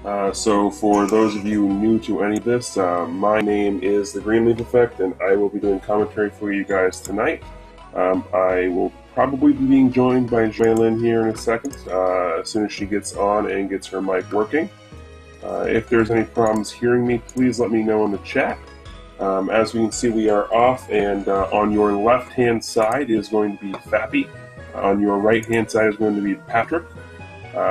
So for those of you new to any of this, my name is The Greenleaf Effect, and I will be doing commentary for you guys tonight. I will probably be being joined by Jaylyn here in a second, as soon as she gets on and gets her mic working. If there's any problems hearing me, please let me know in the chat. As we can see, we are off, and on your left-hand side is going to be Fappy. On your right-hand side is going to be Patrick.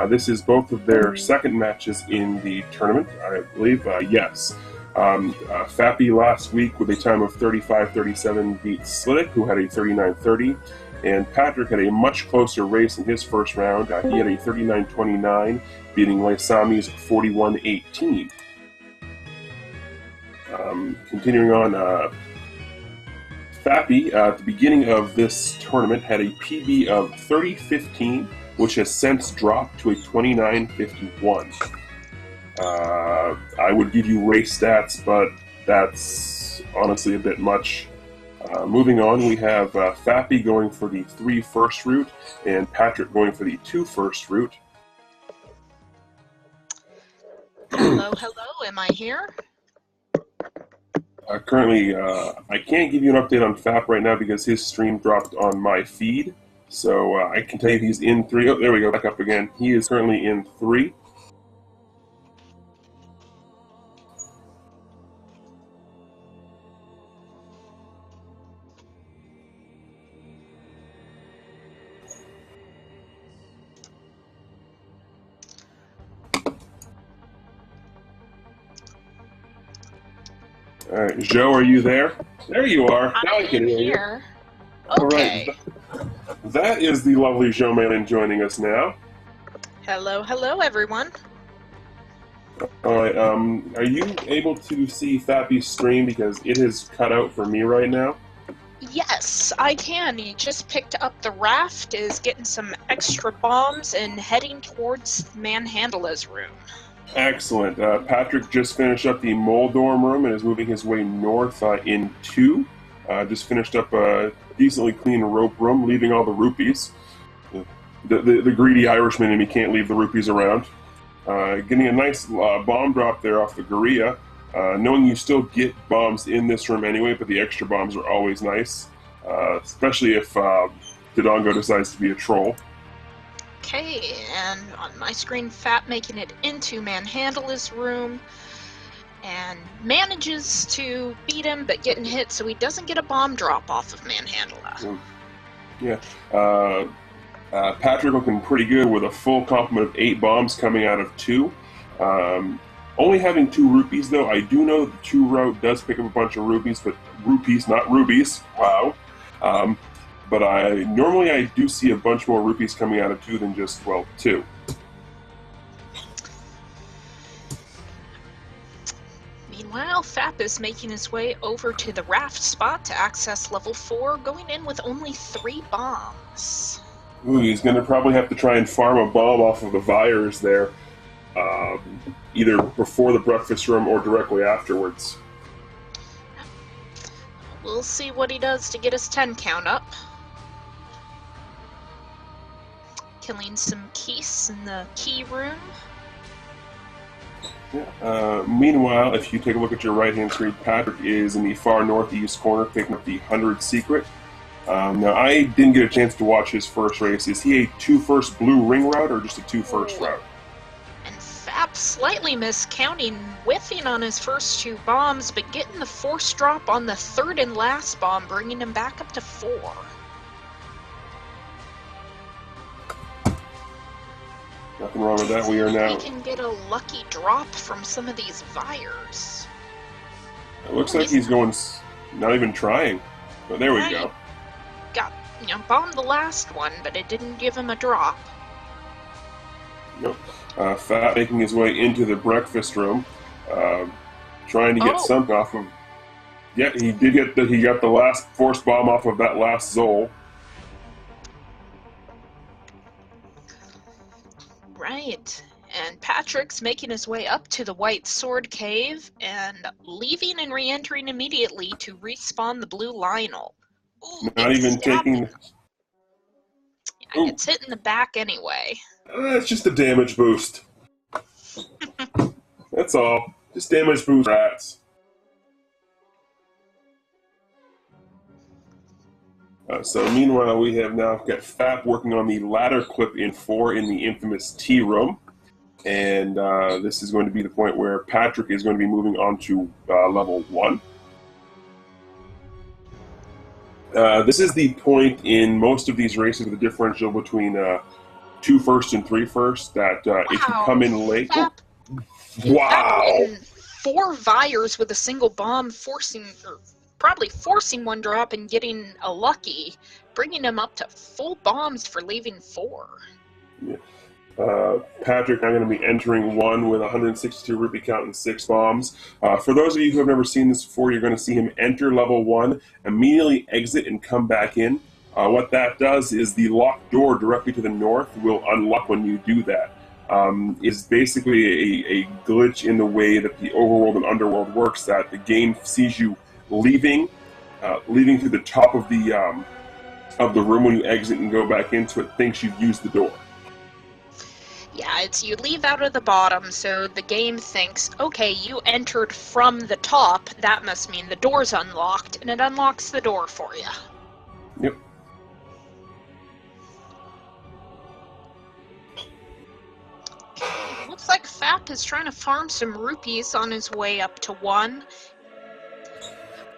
This is both of their second matches in the tournament, I believe. Yes. Fappy last week with a time of 35:37 beat Slittic, who had a 39:30, and Patrick had a much closer race in his first round. He had a 39:29, beating Laisami's 41:18. Continuing on, Fappy, at the beginning of this tournament, had a PB of 30:15, which has since dropped to a 29:51. I would give you race stats, but that's honestly a bit much. Moving on, we have Fappy going for the 3 first route, and Patrick going for the 2 first route. Hello, hello, am I here? Currently, I can't give you an update on Fap right now because his stream dropped on my feed. So I can tell you he's in 3. Oh, there we go, back up again. He is currently in 3. All right, Joe, are you there? There you are. Now I can hear you. Okay. All right. That is the lovely Joe Malin joining us now. Hello, hello, everyone. All right. Are you able to see Fappy's stream because it is cut out for me right now? Yes, I can. He just picked up the raft, is getting some extra bombs, and heading towards Manhandla's room. Excellent. Patrick just finished up the Moldorm room and is moving his way north in 2. Just finished up a decently clean rope room, leaving all the rupees. The greedy Irishman in me can't leave the rupees around. Getting a nice bomb drop there off the Gorilla. Knowing you still get bombs in this room anyway, but the extra bombs are always nice. Especially if Dodongo decides to be a troll. Okay, and on my screen, Fat making it into Manhandla's room, and manages to beat him, but getting hit, so he doesn't get a bomb drop off of Manhandla. Yeah. Patrick looking pretty good with a full complement of 8 bombs coming out of 2. Only having 2 rupees, though. I do know the 2 route does pick up a bunch of rupees, but rupees, not rubies. Wow. But normally I do see a bunch more rupees coming out of 2 than just, well, 2. Meanwhile, Fap is making his way over to the raft spot to access level 4, going in with only 3 bombs. Ooh, he's going to probably have to try and farm a bomb off of the Vires there, either before the breakfast room or directly afterwards. We'll see what he does to get his 10 count up. Killing some keys in the key room. Yeah. Meanwhile, if you take a look at your right-hand screen, Patrick is in the far northeast corner picking up the 100 secret. Now, I didn't get a chance to watch his first race. Is he a 2 first blue ring route or just a 2 first route? And Fap slightly miscounting, whiffing on his first 2 bombs, but getting the force drop on the 3rd and last bomb, bringing him back up to 4. Nothing wrong with that. We are now. We can get a lucky drop from some of these Vires. It looks like he's going, not even trying. But there we go. Got, bombed the last one, but it didn't give him a drop. Nope. Fat making his way into the breakfast room, trying to get something off of. Yeah, he did get he got the last force bomb off of that last Zol. Right, and Patrick's making his way up to the White Sword Cave and leaving and re-entering immediately to respawn the blue Lionel. Ooh, not even taking. Yeah, it's hitting the back anyway. It's just a damage boost. That's all. Just damage boost rats. So meanwhile, we have now got Fap working on the ladder clip in 4 in the infamous tea room. And this is going to be the point where Patrick is going to be moving on to level 1. This is the point in most of these races, the differential between 2 first and 3 first, that if you come in late... Fap, wow! Fap 4 Vires with a single bomb, probably forcing one drop and getting a lucky, bringing him up to full bombs for leaving 4. Yeah. Patrick, I'm going to be entering 1 with 162 rupee count and 6 bombs. For those of you who have never seen this before, you're going to see him enter level 1, immediately exit and come back in. What that does is the locked door directly to the north will unlock when you do that. It's basically a glitch in the way that the overworld and underworld works, that the game sees you leaving through the top of the room when you exit and go back into it, thinks you've used the door. Yeah, it's you leave out of the bottom, so the game thinks, okay, you entered from the top, that must mean the door's unlocked, and it unlocks the door for you. Yep. Looks like Fap is trying to farm some rupees on his way up to 1.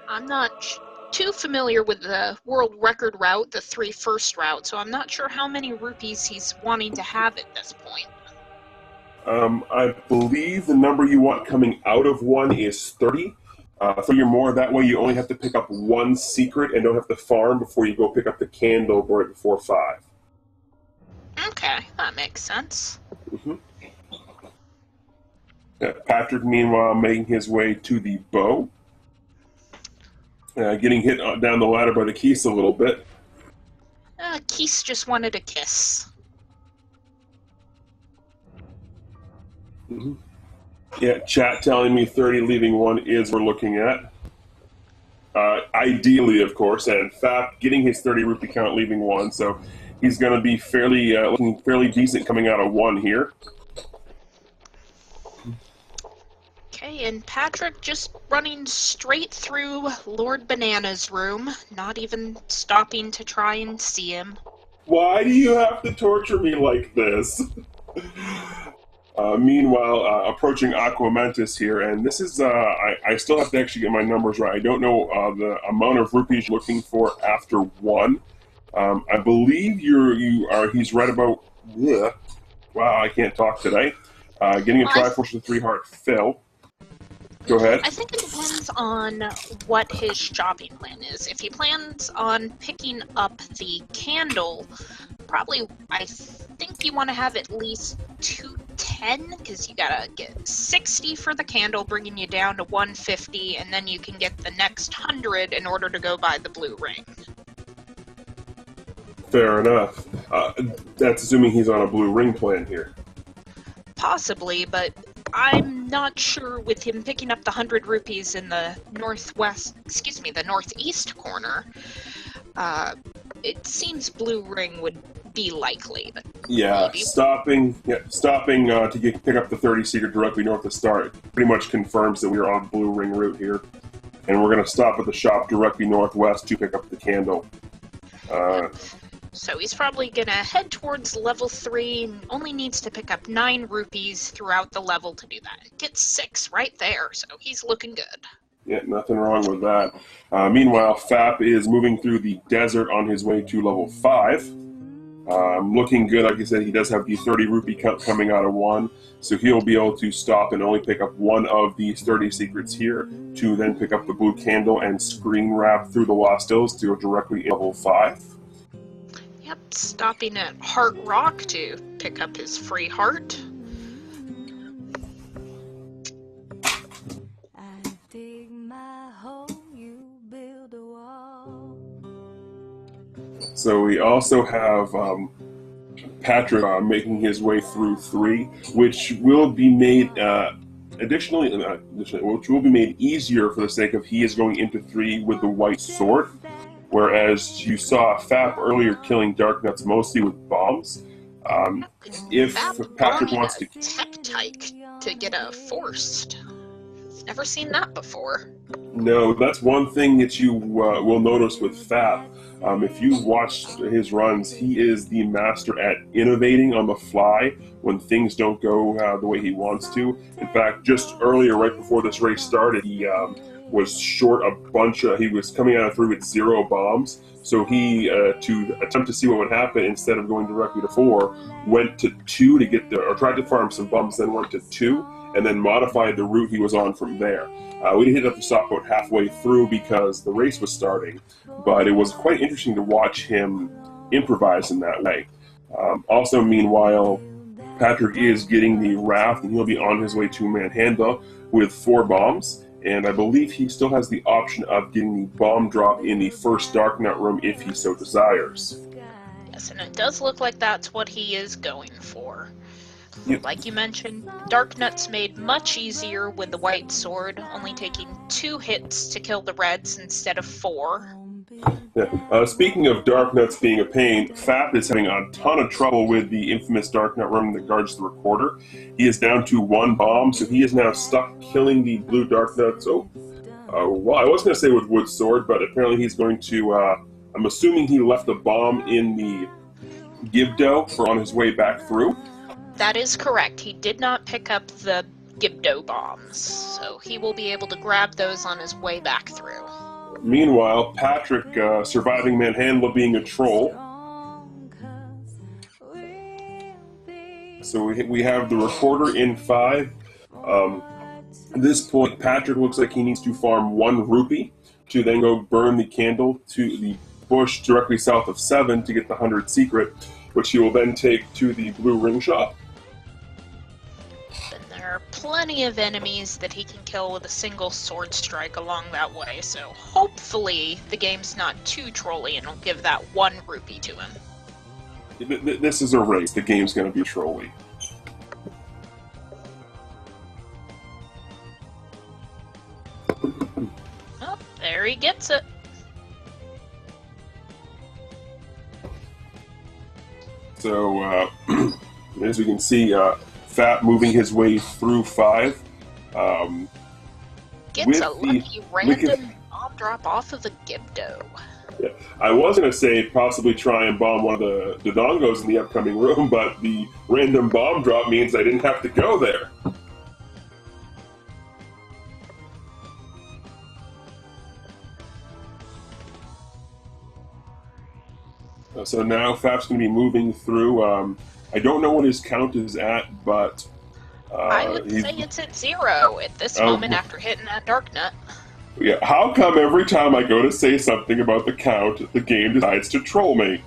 I'm not too familiar with the world record route, the 3 first route, so I'm not sure how many rupees he's wanting to have at this point. I believe the number you want coming out of 1 is 30. 30 or more, that way you only have to pick up 1 secret and don't have to farm before you go pick up the candle right before 5. Okay, that makes sense. Mm-hmm. Patrick, meanwhile, making his way to the bow. Getting hit down the ladder by the Keese a little bit. Keese just wanted a kiss. Mm-hmm. Yeah, chat telling me 30 leaving 1 is we're looking at. Ideally, of course, and Fap getting his 30 rupee count leaving 1, so he's going to be looking fairly decent coming out of 1 here. Okay, and Patrick just running straight through Lord Banana's room, not even stopping to try and see him. Why do you have to torture me like this? Meanwhile, approaching Aquamentus here, and this is, I still have to actually get my numbers right. I don't know the amount of rupees you're looking for after 1. I believe he's right about, wow, I can't talk today. Getting a Triforce with 3 heart fill. Go ahead. I think it depends on what his shopping plan is. If he plans on picking up the candle, probably, I think you want to have at least 210, because you gotta get 60 for the candle, bringing you down to 150, and then you can get the next 100 in order to go buy the blue ring. Fair enough. That's assuming he's on a blue ring plan here. Possibly, but I'm not sure with him picking up the 100 rupees in the the northeast corner. It seems blue ring would be likely, but yeah, maybe. stopping to pick up the 30 secret directly north of Star pretty much confirms that we are on the blue ring route here, and we're going to stop at the shop directly northwest to pick up the candle. So he's probably going to head towards level 3 and only needs to pick up 9 rupees throughout the level to do that. Gets 6 right there, so he's looking good. Yeah, nothing wrong with that. Meanwhile, Fap is moving through the desert on his way to level 5. Looking good, like I said, he does have the 30 rupee count coming out of 1, so he'll be able to stop and only pick up 1 of these 30 secrets here to then pick up the blue candle and screen wrap through the Lost Hills to go directly in level 5. Yep, stopping at Heart Rock to pick up his free heart. I dig my hole, you build a wall. So we also have Patrick making his way through 3, which will be made which will be made easier for the sake of he is going into 3 with the white sword. Whereas you saw Fap earlier killing Dark Nuts mostly with bombs, If Fap Patrick bombing wants a to... tech-tyke to get a forced. Never seen that before. No, that's one thing that you will notice with Fap. If you watch his runs, he is the master at innovating on the fly when things don't go the way he wants to. In fact, just earlier, right before this race started, he was short a bunch of... He was coming out through with 0 bombs. So he, to attempt to see what would happen, instead of going directly to 4, went to 2 to get there, or tried to farm some bombs, then went to 2, and then modified the route he was on from there. We did have to stop about halfway through because the race was starting, but it was quite interesting to watch him improvise in that way. Also, meanwhile, Patrick is getting the raft, and he'll be on his way to Manhandle with 4 bombs, and I believe he still has the option of getting the bomb drop in the first Dark Nut room if he so desires. Yes, and it does look like that's what he is going for. Yep. Like you mentioned, Dark Nut's made much easier with the white sword, only taking 2 hits to kill the reds instead of 4. Yeah. Speaking of Dark Nuts being a pain, Fap is having a ton of trouble with the infamous Dark Nut room that guards the recorder. He is down to 1 bomb, so he is now stuck killing the blue Dark Nuts. Well, I was going to say with Wood Sword, but apparently he's going to... I'm assuming he left a bomb in the Gibdo for on his way back through. That is correct. He did not pick up the Gibdo bombs, so he will be able to grab those on his way back through. Meanwhile, Patrick, surviving Manhandle being a troll. So we have the recorder in 5. At this point, Patrick looks like he needs to farm 1 rupee to then go burn the candle to the bush directly south of 7 to get the 100 secret, which he will then take to the blue ring shop. And there are plenty of enemies that he can kill with a single sword strike along that way, so hopefully the game's not too trolly and will give that 1 rupee to him. This is a race. The game's going to be trolly. Oh, there he gets it. So, as we can see, Fat moving his way through 5. Gets a lucky random bomb drop off of the Gibdo. Yeah. I was going to say possibly try and bomb one of the Dodongos in the upcoming room, but the random bomb drop means I didn't have to go there. So now Fap's going to be moving through. I don't know what his count is at, but... I would say it's at 0 at this moment after hitting that Dark Nut. Yeah, how come every time I go to say something about the count, the game decides to troll me?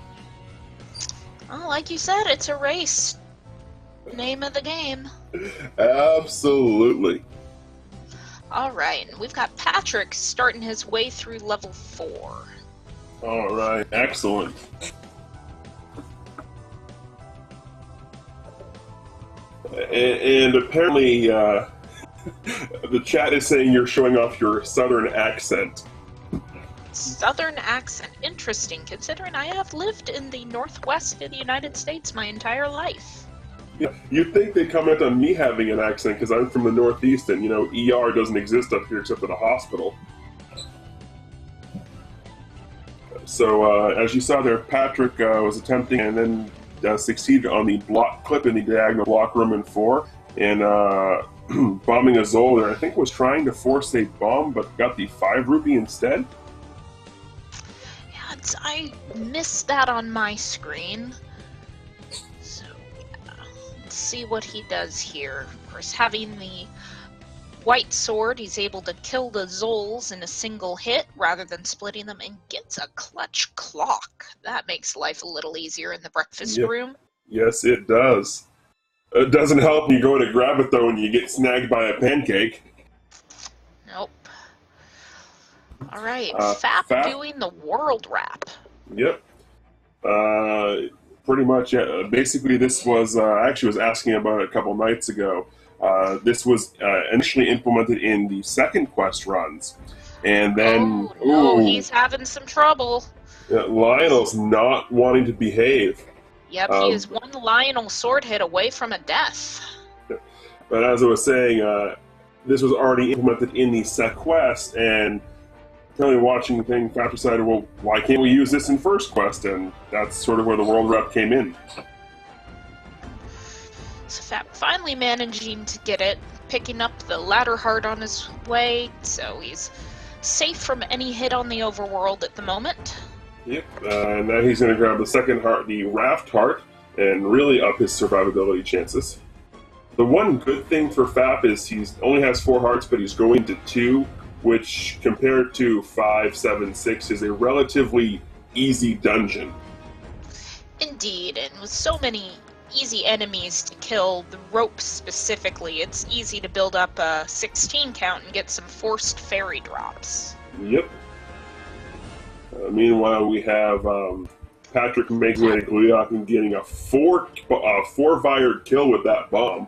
Well, like you said, it's a race. Name of the game. Absolutely. Alright, and we've got Patrick starting his way through level 4. Alright, excellent. And apparently, the chat is saying you're showing off your southern accent. Southern accent. Interesting, considering I have lived in the northwest of the United States my entire life. Yeah, you'd think they'd comment on me having an accent because I'm from the Northeast and, ER doesn't exist up here except at a hospital. So, as you saw there, Patrick was attempting and then succeeded on the block clip in the diagonal block room in 4. And bombing a Zol there, I think was trying to force a bomb, but got the 5 rupee instead. Yeah, I missed that on my screen. So, yeah, let's see what he does here. Of course, having the white sword, he's able to kill the Zols in a single hit rather than splitting them, and gets a clutch clock. That makes life a little easier in the breakfast room. Yes, it does. It doesn't help when you go to grab it, though, and you get snagged by a pancake. Nope. Alright, Fap doing the world wrap. Yep. Pretty much, yeah. Basically, this was, I actually was asking about it a couple nights ago. This was initially implemented in the second quest runs. And then... Oh, no, he's having some trouble. Lionel's not wanting to behave. Yep, he is one Lionel sword hit away from a death. But as I was saying, this was already implemented in the set quest, and currently watching the thing, Fap decided, well, why can't we use this in first quest? And that's sort of where the world rep came in. So Fap finally managing to get it, picking up the ladder heart on his way, so he's safe from any hit on the overworld at the moment. Yep, now he's going to grab the second heart, the raft heart, and really up his survivability chances. The one good thing for Fap is he only has 4 hearts, but he's going to 2, which compared to 5, 7, 6 is a relatively easy dungeon. Indeed, and with so many easy enemies to kill, the ropes specifically, it's easy to build up a 16 count and get some forced fairy drops. Yep. Meanwhile, we have Patrick making way to Gleok and getting a 4-vired kill with that bomb.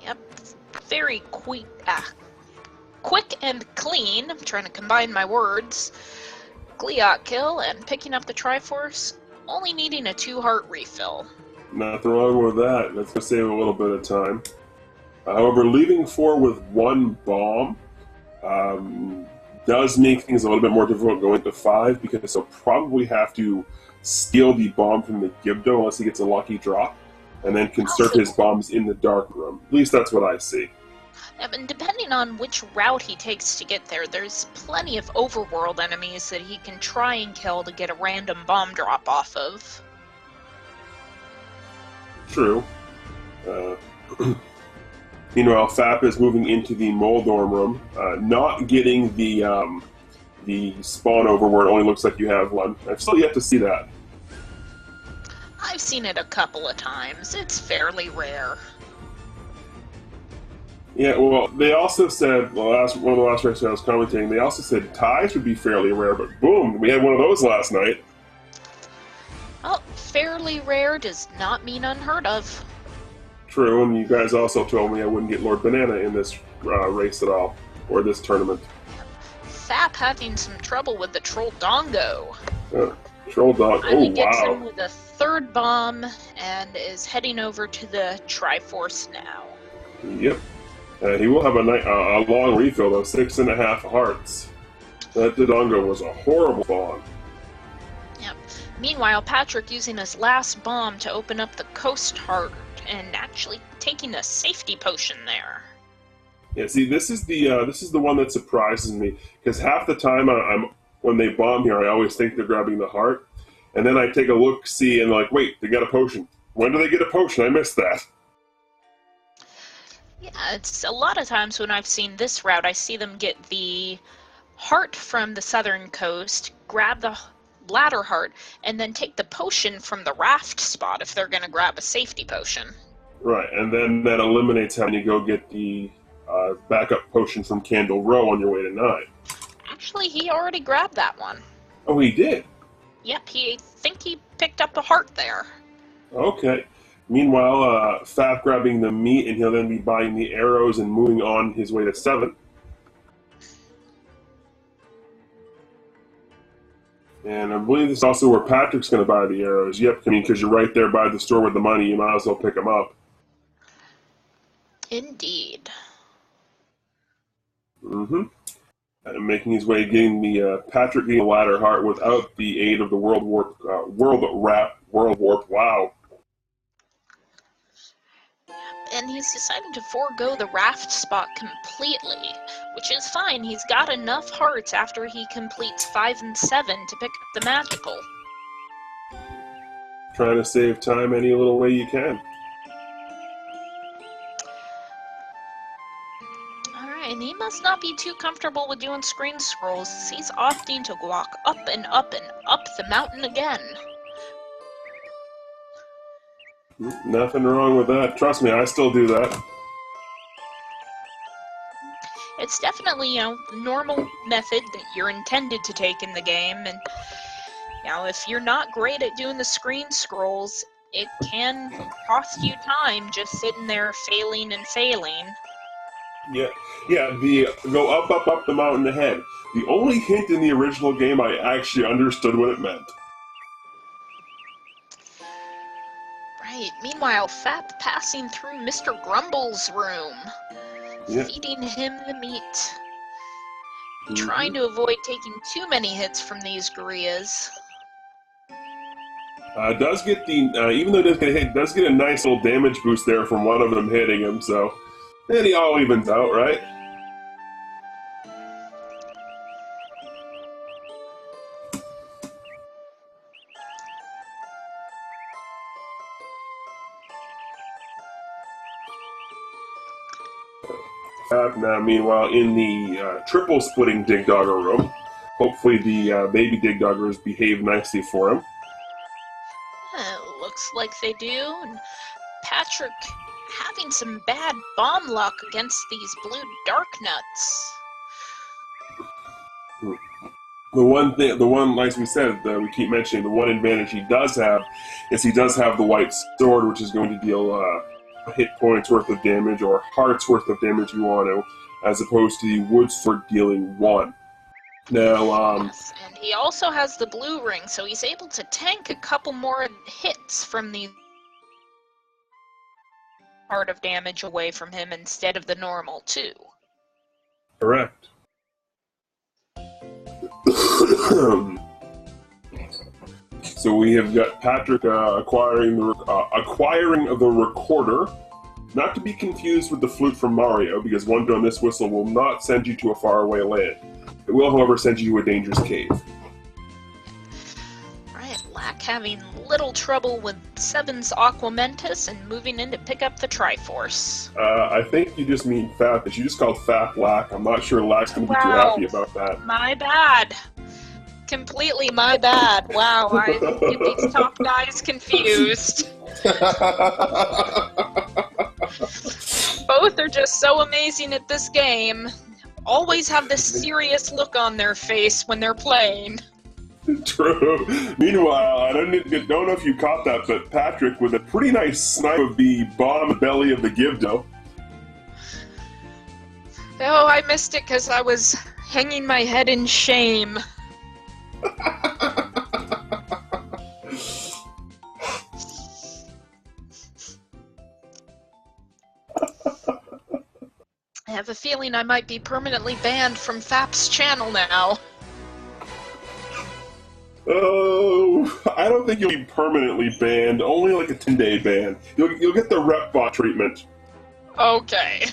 Yep, very quick and clean. I'm trying to combine my words. Gleok kill and picking up the Triforce, only needing a 2-heart refill. Nothing wrong with that. That's going to save a little bit of time. However, leaving 4 with 1 bomb does make things a little bit more difficult going to 5, because he'll probably have to steal the bomb from the Gibdo unless he gets a lucky drop, and then conserve his bombs in the dark room. At least that's what I see. And depending on which route he takes to get there, there's plenty of overworld enemies that he can try and kill to get a random bomb drop off of. True. Meanwhile, Fap is moving into the Moldorm room, not getting the spawn over where it only looks like you have one. I've still yet to see that. I've seen it a couple of times. It's fairly rare. Yeah, well, they also said, one of the last races I was commentating, they also said ties would be fairly rare, but boom, we had one of those last night. Well, fairly rare does not mean unheard of. True, and you guys also told me I wouldn't get Lord Banana in this race at all, or this tournament. Fap having some trouble with the Troll Dongo. Troll Dongo, oh wow. Gets him with a 3rd bomb and is heading over to the Triforce now. Yep. He will have a long refill, though, 6.5 hearts. That Dodongo was a horrible bomb. Yep. Meanwhile, Patrick using his last bomb to open up the Coast Heart and actually taking a safety potion there. Yeah, see, this is the one that surprises me, because half the time when they bomb here, I always think they're grabbing the heart, and then I take a look, see, and like, wait, they got a potion. When do they get a potion? I missed that. Yeah, it's a lot of times when I've seen this route, I see them get the heart from the southern coast, grab the ladder heart, and then take the potion from the raft spot if they're going to grab a safety potion. Right, and then that eliminates having to go get the backup potion from Candle Row on your way to 9. Actually, he already grabbed that one. Oh, he did? Yep, I think he picked up a heart there. Okay. Meanwhile, Fap grabbing the meat, and he'll then be buying the arrows and moving on his way to 7. And I believe this is also where Patrick's going to buy the arrows. Yep, I mean, because you're right there by the store with the money, you might as well pick them up. Indeed. Mm-hmm. And making his way, getting the Patrick getting the ladder heart without the aid of the World Warp. Wow. And he's decided to forego the raft spot completely, which is fine. He's got enough hearts after he completes 5 and 7 to pick up the magical. Trying to save time any little way you can. Alright, and he must not be too comfortable with doing screen scrolls. He's opting to walk up and up the mountain again. Nothing wrong with that. Trust me, I still do that. It's definitely, the normal method that you're intended to take in the game, and, if you're not great at doing the screen scrolls, it can cost you time just sitting there failing and failing. Yeah, the go up the mountain ahead. The only hint in the original game I actually understood what it meant. Right. Meanwhile, Fap passing through Mr. Grumble's room, feeding him the meat. Trying to avoid taking too many hits from these gorillas. Does get the even though it does get hit, does get a nice little damage boost there from one of them hitting him. So, and he all evens out, right? Now, meanwhile, in the triple splitting Dig Dogger room, hopefully the baby Dig Doggers behave nicely for him. Looks like they do. And Patrick having some bad bomb luck against these blue dark nuts. The one, like we said, we keep mentioning, the one advantage he does have is he does have the white sword, which is going to deal hit points worth of damage or hearts worth of damage you want to, as opposed to the wood sword dealing 1. Now, yes, and he also has the blue ring, so he's able to tank a couple more hits from the part of damage away from him instead of the normal 2. Correct. So we have got Patrick acquiring the recorder, not to be confused with the flute from Mario, because one drone this whistle will not send you to a faraway land. It will, however, send you to a dangerous cave. Right, Lack having little trouble with Seven's Aquamentus and moving in to pick up the Triforce. I think you just mean Fap. You just called Fap Lack. I'm not sure Lack's going to be too happy about that. My bad. Completely my bad. Wow, I get these top guys confused. Both are just so amazing at this game. Always have this serious look on their face when they're playing. True. Meanwhile, I don't know if you caught that, but Patrick with a pretty nice snipe of the bomb belly of the Gibdo. Oh, I missed it because I was hanging my head in shame. I have a feeling I might be permanently banned from Fap's channel now. Oh, I don't think you'll be permanently banned. Only like a 10-day ban. You'll get the rep bot treatment. Okay.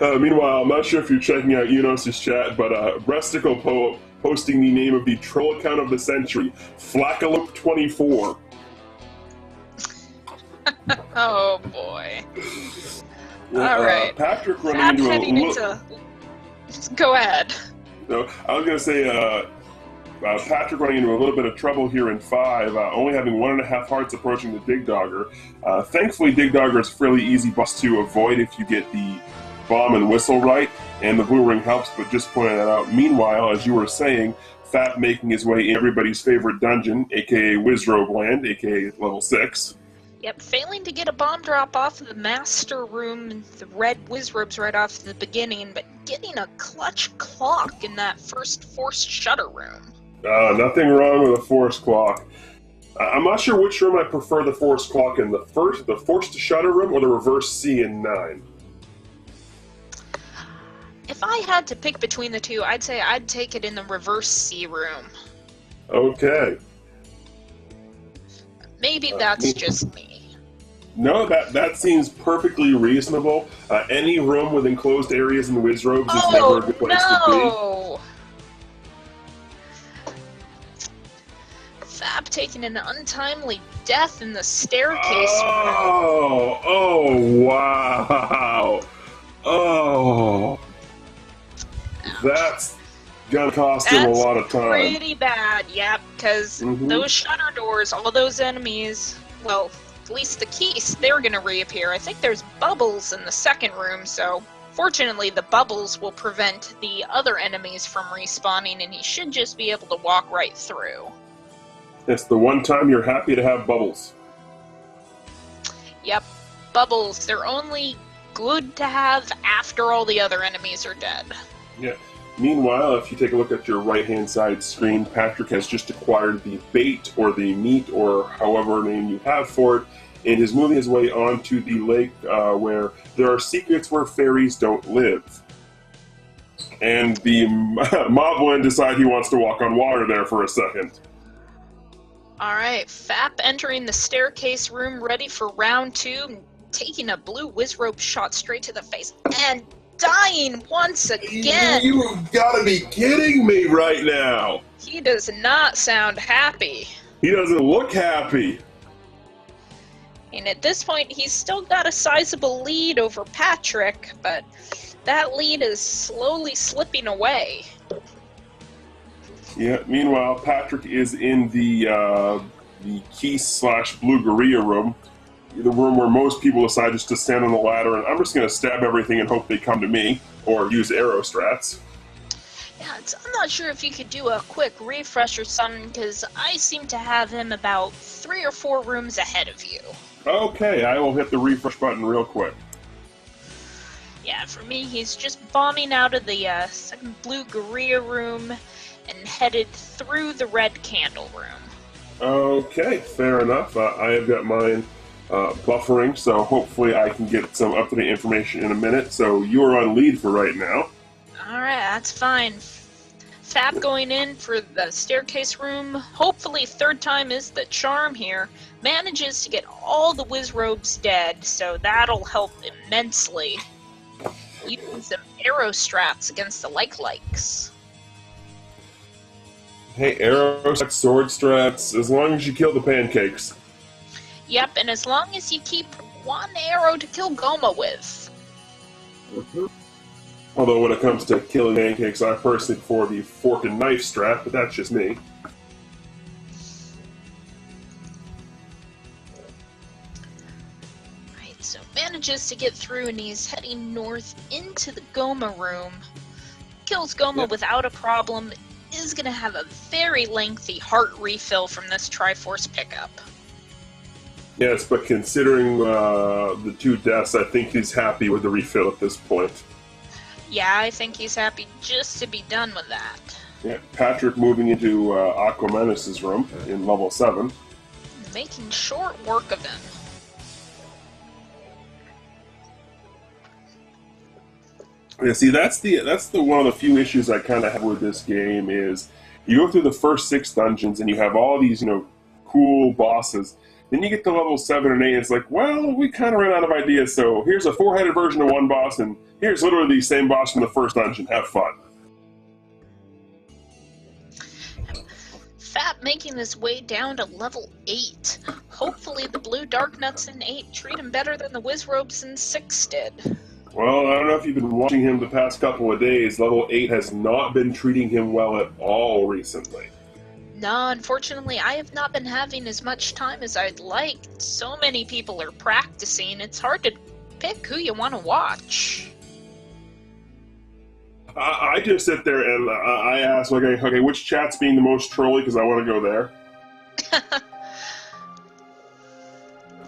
Meanwhile, I'm not sure if you're checking out Unos' chat, but Bresticle posting the name of the troll account of the century, Flackalope24. Oh boy. Alright. Patrick running into Go ahead. No, I was going to say, Patrick running into a little bit of trouble here in 5, only having 1.5 hearts approaching the Dig Dogger. Thankfully, Dig Dogger is a fairly easy boss to avoid if you get the bomb and whistle right, and the blue ring helps, but just pointing that out. Meanwhile, as you were saying, Fap making his way in everybody's favorite dungeon, aka Wizrobe Land, aka level 6. Yep, failing to get a bomb drop off of the master room, the red Wizrobes right off the beginning, but getting a clutch clock in that first forced shutter room. Nothing wrong with a forced clock. I'm not sure which room I prefer the forced clock in, the forced shutter room or the reverse C in 9. If I had to pick between the two, I'd say I'd take it in the reverse C room. Okay. Maybe that's just me. No, that seems perfectly reasonable. Any room with enclosed areas and Wizrobes is never a good place to be. Fap taking an untimely death in the staircase. Oh, wow. Oh. That's gonna cost him a lot of time. Pretty bad, yep, because those shutter doors, all those enemies, well, at least the keys, they're gonna reappear. I think there's bubbles in the second room, so fortunately the bubbles will prevent the other enemies from respawning, and he should just be able to walk right through. It's the one time you're happy to have bubbles. Yep, bubbles, they're only good to have after all the other enemies are dead. Yeah. Meanwhile, if you take a look at your right-hand side screen, Patrick has just acquired the bait or the meat or however name you have for it, and is moving his way onto the lake where there are secrets where fairies don't live. And the Moblin decides he wants to walk on water there for a second. Alright, Fap entering the staircase room, ready for round 2, taking a blue Wizrobe shot straight to the face, and dying once again! You've gotta be kidding me right now! He does not sound happy. He doesn't look happy. And at this point, he's still got a sizable lead over Patrick, but that lead is slowly slipping away. Yeah, meanwhile, Patrick is in the Key/Blue Gorilla room, the room where most people decide just to stand on the ladder and I'm just going to stab everything and hope they come to me, or use arrow strats. Yeah, I'm not sure if you could do a quick refresh or something, because I seem to have him about 3 or 4 rooms ahead of you. Okay, I will hit the refresh button real quick. Yeah, for me, he's just bombing out of the second Blue Gorilla room and headed through the Red Candle room. Okay, fair enough. I have got mine buffering, so hopefully I can get some up-to-date information in a minute. So you are on lead for right now. Alright, that's fine. Fap going in for the staircase room. Hopefully third time is the charm here. Manages to get all the Wizrobes dead, so that'll help immensely. Using some arrow strats against the likes. Hey, arrow strats, sword strats, as long as you kill the pancakes. Yep, and as long as you keep 1 arrow to kill Goma with. Mm-hmm. Although when it comes to killing pancakes, I personally prefer the fork and knife strat, but that's just me. Right, so manages to get through and he's heading north into the Goma room. Kills Goma without a problem. Is going to have a very lengthy heart refill from this Triforce pickup. Yes, but considering the 2 deaths, I think he's happy with the refill at this point. Yeah, I think he's happy just to be done with that. Yeah, Patrick moving into Aquamenus' room in level 7. Making short work of him. Yeah, see, that's the one of the few issues I kind of have with this game is you go through the first 6 dungeons and you have all these, cool bosses. Then you get to level 7 and 8, and it's like, well, we kind of ran out of ideas, so here's a 4-headed version of one boss, and here's literally the same boss from the first dungeon. Have fun. Fap making his way down to level 8. Hopefully the blue Darknuts in 8 treat him better than the Wizrobes in 6 did. Well, I don't know if you've been watching him the past couple of days. Level 8 has not been treating him well at all recently. No, unfortunately, I have not been having as much time as I'd like. So many people are practicing, it's hard to pick who you want to watch. I just sit there and I ask, okay, which chat's being the most trolly because I want to go there.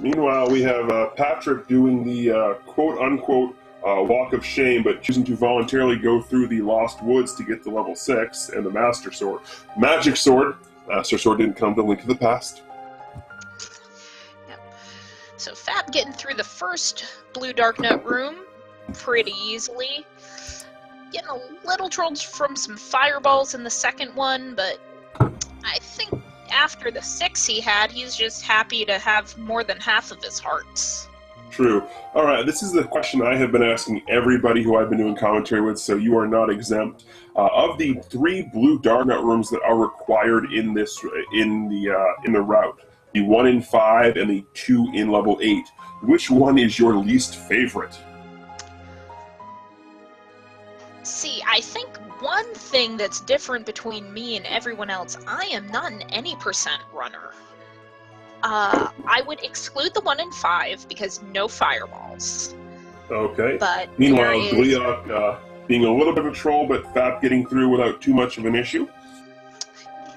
Meanwhile, we have Patrick doing the quote-unquote walk of shame, but choosing to voluntarily go through the Lost Woods to get to level 6 and the Master Sword. Magic Sword. Master Sword didn't come to Link to the Past. Yep. So Fap getting through the first Blue Darknut room pretty easily. Getting a little trolled from some fireballs in the second one, but I think after the 6 he had, he's just happy to have more than half of his hearts. True. Alright, this is the question I have been asking everybody who I've been doing commentary with, so you are not exempt. Of the 3 Blue Darknut rooms that are required in this in the route, the 1 in 5 and the 2 in level 8, which one is your least favorite? See, I think one thing that's different between me and everyone else, I am not an any percent runner. I would exclude the 1 in 5 because no fireballs. Okay. But meanwhile, Gliok being a little bit of a troll, but Fap getting through without too much of an issue.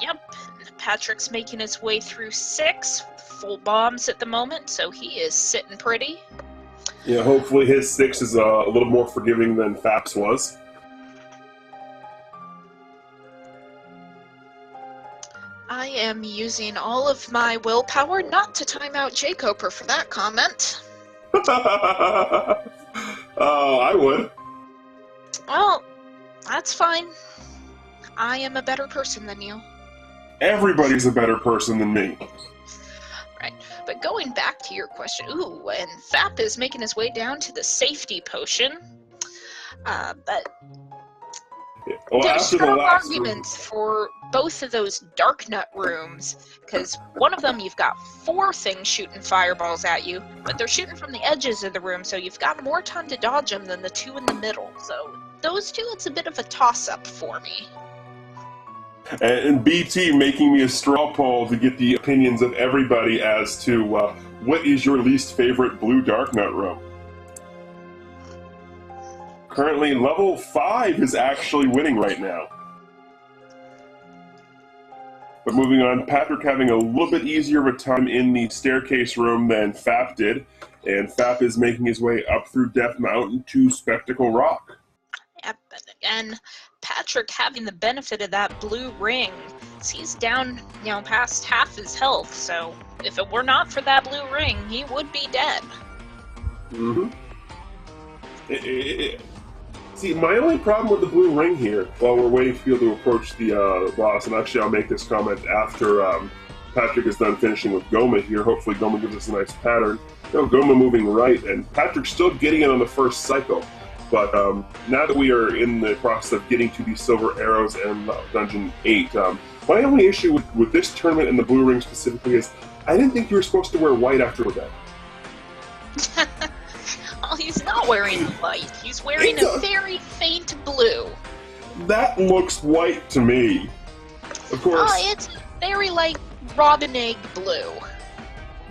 Yep. Patrick's making his way through 6 full bombs at the moment, so he is sitting pretty. Yeah, hopefully his 6 is a little more forgiving than Fap's was. am using all of my willpower not to time out J. Coper for that comment. Oh, I would. Well, that's fine. I am a better person than you. Everybody's a better person than me. Right, but going back to your question, ooh, and Fap is making his way down to the safety potion. But Well, there's after the strong last arguments for both of those dark nut rooms, because one of them you've got 4 things shooting fireballs at you, but they're shooting from the edges of the room, so you've got more time to dodge them than the 2 in the middle. So those 2, it's a bit of a toss-up for me. and BT making me a straw poll to get the opinions of everybody as to what is your least favorite blue dark nut room. Currently, level 5 is actually winning right now. But moving on, Patrick having a little bit easier of a time in the staircase room than Fap did, and Fap is making his way up through Death Mountain to Spectacle Rock. Yep, and Patrick having the benefit of that blue ring, he's down, past half his health, so if it were not for that blue ring, he would be dead. Mm-hmm. See, my only problem with the blue ring here, while we're waiting for you to approach the boss, and actually I'll make this comment after Patrick is done finishing with Goma here. Hopefully Goma gives us a nice pattern. Goma moving right, and Patrick's still getting it on the first cycle. But now that we are in the process of getting to the Silver Arrows and Dungeon 8, my only issue with this tournament and the blue ring specifically is I didn't think you were supposed to wear white after that. Well, he's not wearing white. He's wearing a very faint blue. That looks white to me. Of course. Oh, it's very like robin egg blue.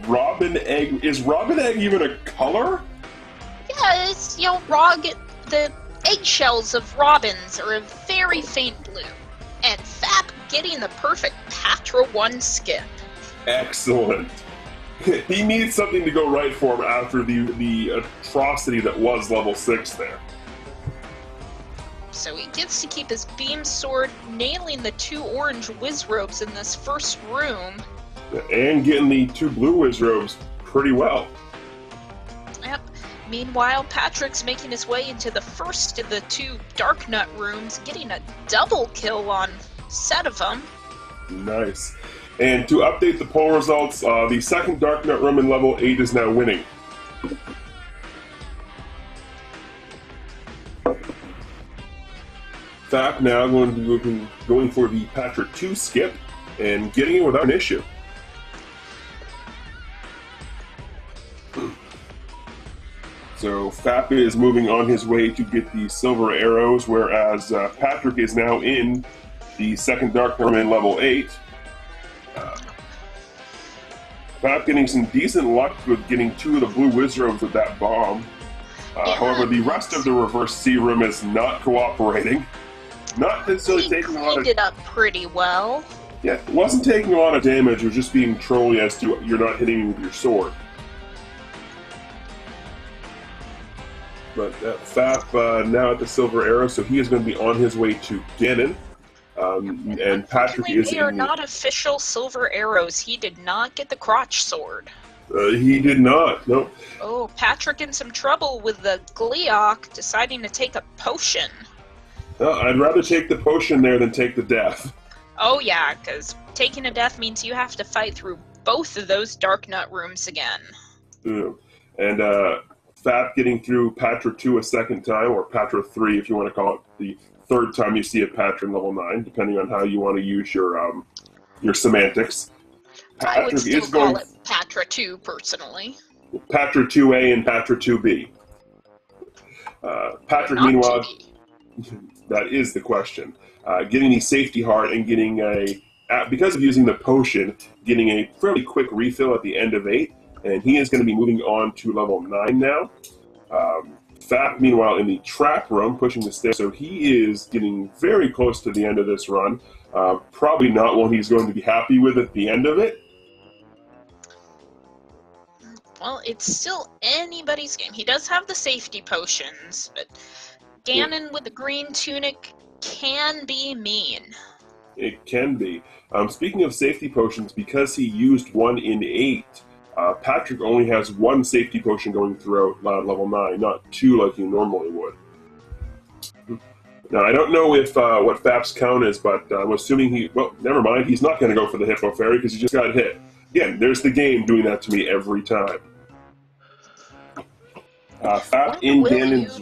Robin egg? Is robin egg even a color? Yeah, it's, the eggshells of robins are a very faint blue. And Fap getting the perfect Patra 1 skip. Excellent. He needs something to go right for him after the atrocity that was level 6 there. So he gets to keep his beam sword, nailing the 2 orange whiz robes in this first room. And getting the 2 blue whiz robes pretty well. Yep. Meanwhile, Patrick's making his way into the first of the 2 dark nut rooms, getting a double kill on a set of them. Nice. And to update the poll results, the second Dark Nut room in level 8 is now winning. Fap now going to be going for the Patrick 2 skip and getting it without an issue. So Fap is moving on his way to get the Silver Arrows, whereas Patrick is now in the second Dark room in level 8. Fap getting some decent luck with getting 2 of the blue wizards with that bomb. However, the rest of the reverse C room is not cooperating. Not necessarily taking a lot of... He cleaned it up pretty well. Yeah, it wasn't taking a lot of damage, it was just being trolly as to you're not hitting me with your sword. But Fap now at the Silver Arrow, so he is going to be on his way to Ganon. And Patrick is... They are not official Silver Arrows. He did not get the crotch sword. He did not, no. Oh, Patrick in some trouble with the Gleeok deciding to take a potion. I'd rather take the potion there than take the death. Oh yeah, because taking a death means you have to fight through both of those Dark Nut rooms again. Yeah. And Fap getting through Patra 2 a second time, or Patra 3 if you want to call it the third time you see a Patra in level 9, depending on how you want to use your semantics. I would still call it Patra 2, personally. Patra 2A and Patra 2B. Patrick, meanwhile, that is the question. Getting the safety heart and getting because of using the potion, getting a fairly quick refill at the end of 8, and he is going to be moving on to level 9 now. Fap, meanwhile, in the trap room, pushing the stairs, so he is getting very close to the end of this run. Probably not one he's going to be happy with at the end of it. Well, it's still anybody's game. He does have the safety potions, but Ganon with the green tunic can be mean. It can be. Speaking of safety potions, because he used 1 in 8, Patrick only has 1 safety potion going throughout level 9, not 2 like you normally would. Now, I don't know if what Fap's count is, but I'm assuming he... Well, never mind. He's not going to go for the Hippo Fairy because he just got hit. Again, there's the game doing that to me every time. Fap in Ganon's...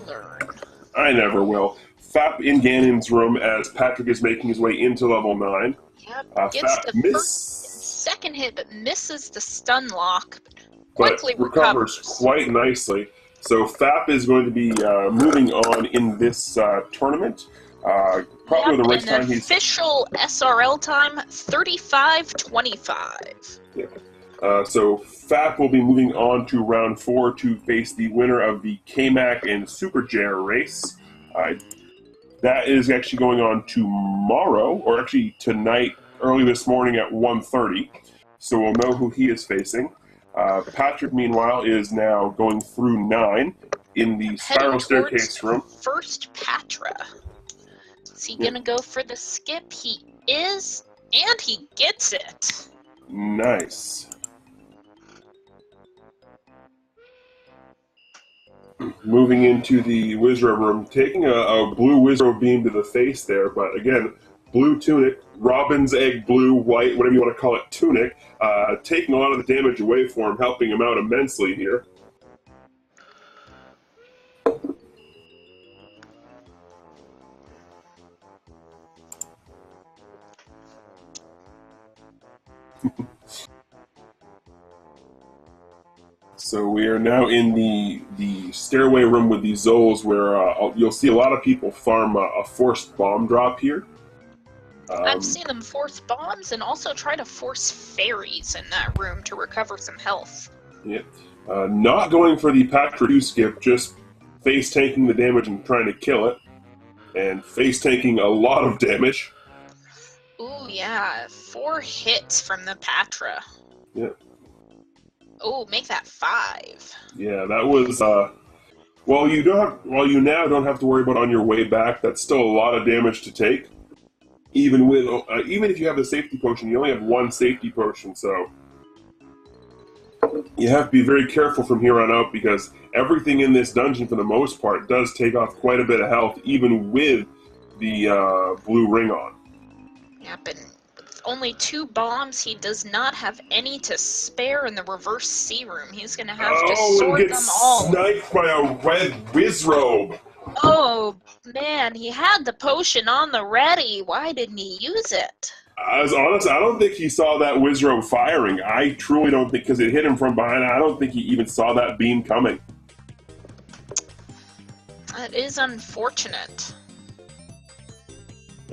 I never will. Fap in Ganon's room as Patrick is making his way into level 9. Yep, gets the second hit, but misses the stun lock. Quickly recovers quite nicely. So Fap is going to be moving on in this tournament. Probably the right time he's... official SRL time, 35-25. Yeah. So Fap will be moving on to round 4 to face the winner of the K-Mac and Super Jar race. That is actually going on tomorrow, or actually tonight, early this morning at 1:30. So we'll know who he is facing. Patrick, meanwhile, is now going through 9 in the spiral staircase room. First Patra. Is he going to go for the skip? He is, and he gets it. Nice. Moving into the Wizro room, taking a blue Wizro beam to the face there, but again, blue tunic, Robin's egg blue, white, whatever you want to call it, tunic, taking a lot of the damage away for him, helping him out immensely here. So we are now in the stairway room with the Zoles, where you'll see a lot of people farm a forced bomb drop here. I've seen them force bombs and also try to force fairies in that room to recover some health. Yeah. Not going for the Patra 2 skip, just face-tanking the damage and trying to kill it. And face-tanking a lot of damage. Ooh, yeah. 4 hits from the Patra. Yeah. Oh, make that 5. Yeah, that was... While you now don't have to worry about on your way back, that's still a lot of damage to take. Even if you have the safety potion, you only have 1 safety potion, so you have to be very careful from here on out, because everything in this dungeon, for the most part, does take off quite a bit of health, even with the blue ring on. Yep, and with only 2 bombs, he does not have any to spare in the reverse C room. He's going to have to sort them all. Sniped by a red Wizrobe! Oh, man, he had the potion on the ready. Why didn't he use it? As honest, I don't think he saw that Wizrobe firing. I truly don't think, because it hit him from behind, I don't think he even saw that beam coming. That is unfortunate.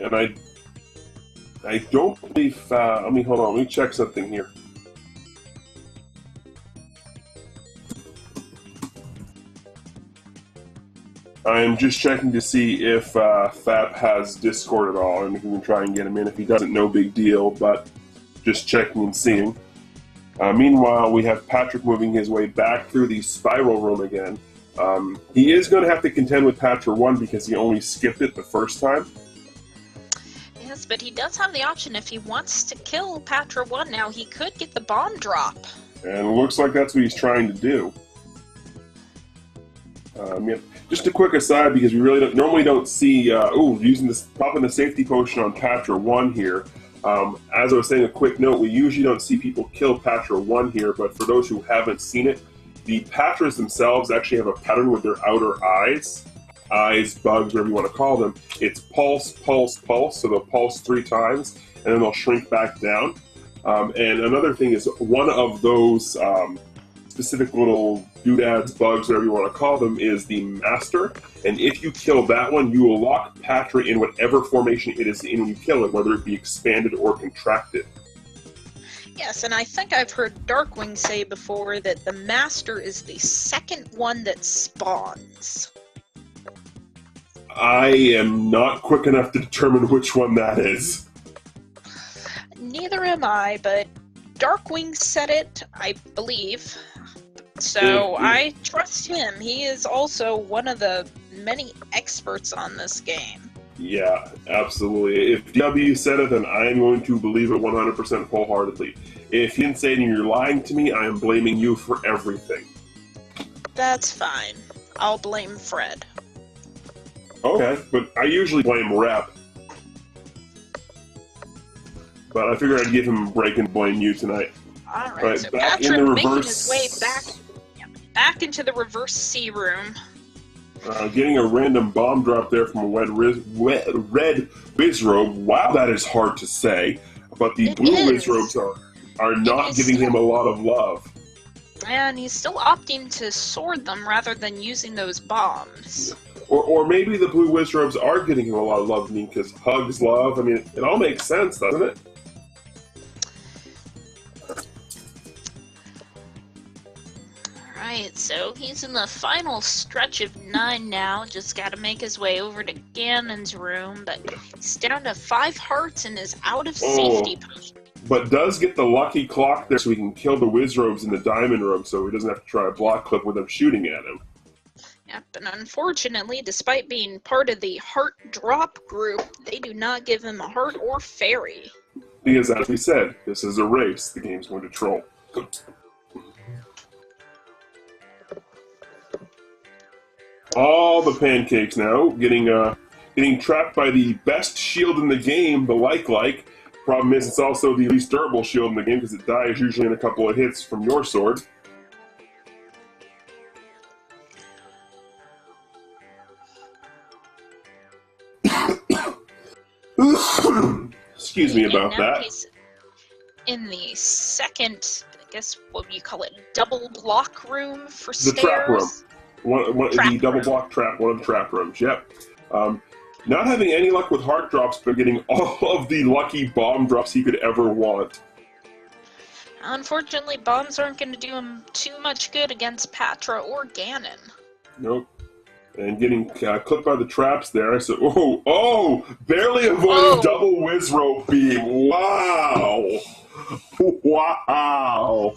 And I don't believe, hold on, let me check something here. I'm just checking to see if Fap has Discord at all, and we can try and get him in. If he doesn't, no big deal, but just checking and seeing. Meanwhile, we have Patrick moving his way back through the spiral room again. He is going to have to contend with Patra 1 because he only skipped it the first time. Yes, but he does have the option. If he wants to kill Patra 1 now, he could get the bomb drop. And it looks like that's what he's trying to do. Yeah. Just a quick aside, because we really normally don't see popping the safety potion on Patra 1 here. As I was saying, a quick note, we usually don't see people kill Patra 1 here, but for those who haven't seen it, the Patras themselves actually have a pattern with their outer eyes, bugs, whatever you want to call them. It's pulse, pulse, pulse, so they'll pulse 3 times, and then they'll shrink back down. And another thing is, one of those specific little doodads, bugs, whatever you want to call them, is the Master. And if you kill that one, you will lock Patra in whatever formation it is in when you kill it, whether it be expanded or contracted. Yes, and I think I've heard Darkwing say before that the Master is the second one that spawns. I am not quick enough to determine which one that is. Neither am I, but Darkwing said it, I believe. So I trust him. He is also one of the many experts on this game. Yeah, absolutely. If DW said it, then I am going to believe it 100% wholeheartedly. If you didn't say it and you're lying to me, I am blaming you for everything. That's fine. I'll blame Fred. Okay, but I usually blame Rep. But I figured I'd give him a break and blame you tonight. Alright, so back in Patrick the making reverse... his way back into the reverse C room. Getting a random bomb drop there from a red Wizrobe. Wow, that is hard to say. But the blue Wizrobes are not giving him a lot of love. And he's still opting to sword them rather than using those bombs. Or maybe the blue Wizrobes are getting him a lot of love, because hugs love. I mean, it all makes sense, doesn't it? Alright, so he's in the final stretch of 9 now. Just gotta make his way over to Ganon's room, but he's down to 5 hearts and is out of safety potion. But does get the lucky clock there so he can kill the Wizrobes in the diamond room so he doesn't have to try a block clip with them shooting at him. Yep, and unfortunately, despite being part of the heart drop group, they do not give him a heart or fairy. Because as we said, this is a race. The game's going to troll. All the pancakes now, getting trapped by the best shield in the game, the like. Problem is, it's also the least durable shield in the game because it dies usually in a couple of hits from your sword. Excuse me about that. In the second, I guess, what would you call it, double block room for stairs? The trap room. The double block trap, one of the trap rooms, yep. Not having any luck with heart drops, but getting all of the lucky bomb drops he could ever want. Unfortunately, bombs aren't going to do him too much good against Patra or Ganon. Nope. And getting clipped by the traps there. So, barely avoiding double Wizrobe beam. Wow! Wow!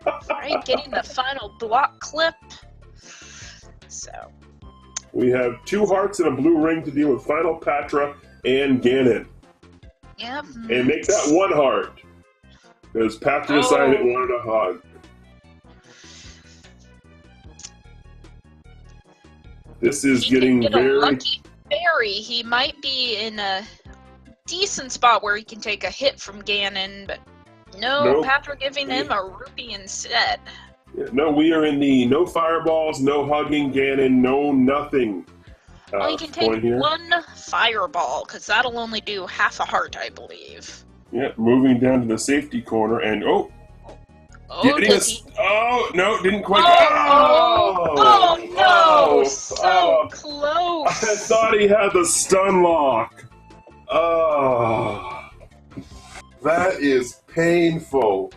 Alright, getting the final block clip. So we have 2 hearts and a blue ring to deal with Final Patra and Ganon. Yep. And make that 1 heart. Because Patra decided it wanted a hug. This is getting very... a lucky fairy. He might be in a decent spot where he can take a hit from Ganon, but nope. Patra giving him a rupee instead. Yeah, no, we are in the no fireballs, no hugging Ganon, no nothing. Well, you can take 1 fireball, because that'll only do half a heart, I believe. Yeah, moving down to the safety corner, and no, didn't quite. No, so close. I thought he had the stun lock. Oh, that is painful.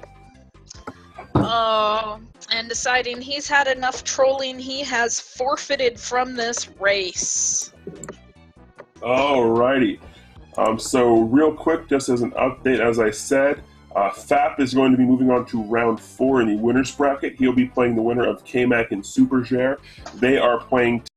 Oh, and deciding he's had enough trolling, he has forfeited from this race. Alrighty. So real quick, just as an update, as I said, Fap is going to be moving on to round 4 in the winner's bracket. He'll be playing the winner of K-Mac and Supergere. They are playing